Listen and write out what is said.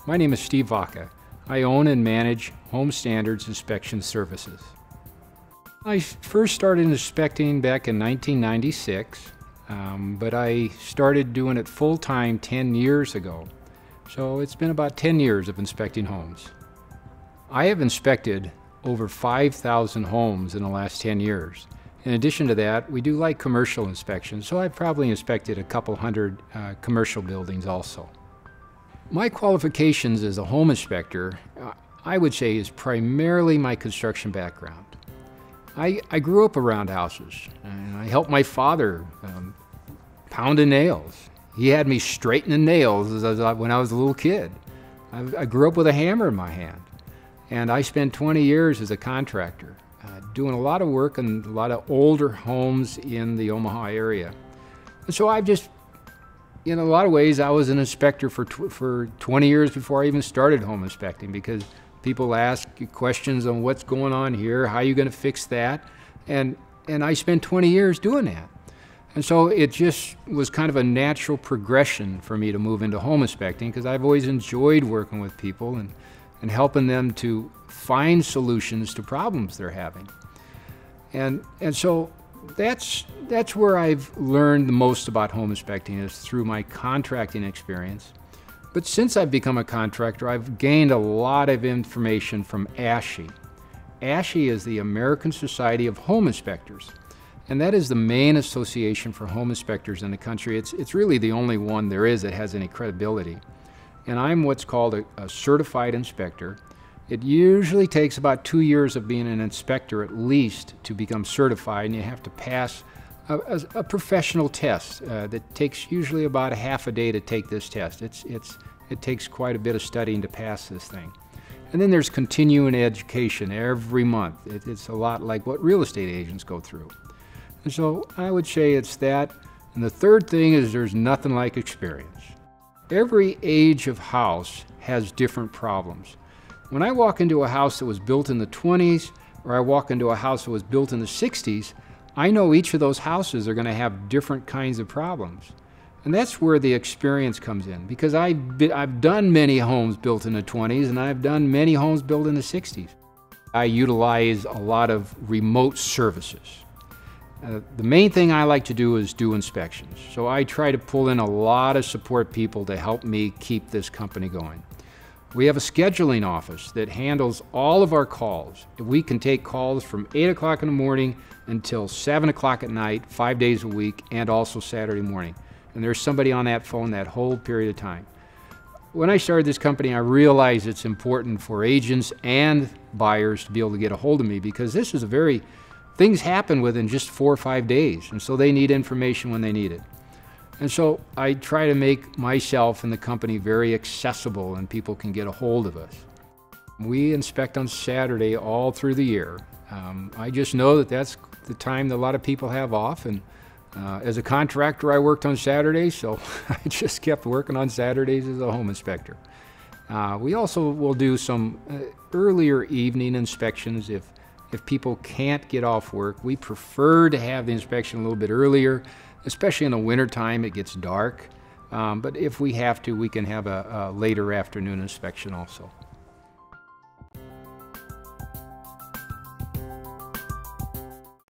My name is Steve Vacha. I own and manage Home Standards Inspection Services. I first started inspecting back in 1996, but I started doing it full-time 10 years ago. So it's been about 10 years of inspecting homes. I have inspected over 5,000 homes in the last 10 years. In addition to that, we do like commercial inspections, so I've probably inspected a couple hundred commercial buildings also. My qualifications as a home inspector, I would say, is primarily my construction background. I grew up around houses, and I helped my father pounding nails. He had me straightening nails when I was a little kid. I grew up with a hammer in my hand, and I spent 20 years as a contractor, doing a lot of work in a lot of older homes in the Omaha area. And so I've just, in a lot of ways, I was an inspector for 20 years before I even started home inspecting, because people ask you questions on what's going on here, how are you going to fix that, and I spent 20 years doing that. And so it just was kind of a natural progression for me to move into home inspecting, because I've always enjoyed working with people and helping them to find solutions to problems they're having. And so that's where I've learned the most about home inspecting, is through my contracting experience. But since I've become a contractor, I've gained a lot of information from ASHI. ASHI is the American Society of Home Inspectors, and that is the main association for home inspectors in the country. It's really the only one there is that has any credibility. And I'm what's called a certified inspector. It usually takes about 2 years of being an inspector at least to become certified, and you have to pass a professional test that takes usually about a half a day to take this test. It takes quite a bit of studying to pass this thing. And then there's continuing education every month. It's a lot like what real estate agents go through. And so I would say it's that. And the third thing is there's nothing like experience. Every age of house has different problems. When I walk into a house that was built in the 20s, or I walk into a house that was built in the 60s, I know each of those houses are going to have different kinds of problems. And that's where the experience comes in, because I've done many homes built in the 20s, and I've done many homes built in the 60s. I utilize a lot of remote services. The main thing I like to do is do inspections. So I try to pull in a lot of support people to help me keep this company going. We have a scheduling office that handles all of our calls. We can take calls from 8 o'clock in the morning until 7 o'clock at night, 5 days a week, and also Saturday morning. And there's somebody on that phone that whole period of time. When I started this company, I realized it's important for agents and buyers to be able to get a hold of me, because this is things happen within just 4 or 5 days, and so they need information when they need it. And so I try to make myself and the company very accessible, and people can get a hold of us. We inspect on Saturday all through the year. I just know that that's the time that a lot of people have off, and as a contractor I worked on Saturdays, so I just kept working on Saturdays as a home inspector. We also will do some earlier evening inspections if people can't get off work. We prefer to have the inspection a little bit earlier, especially in the wintertime. It gets dark. But if we have to, we can have a later afternoon inspection also.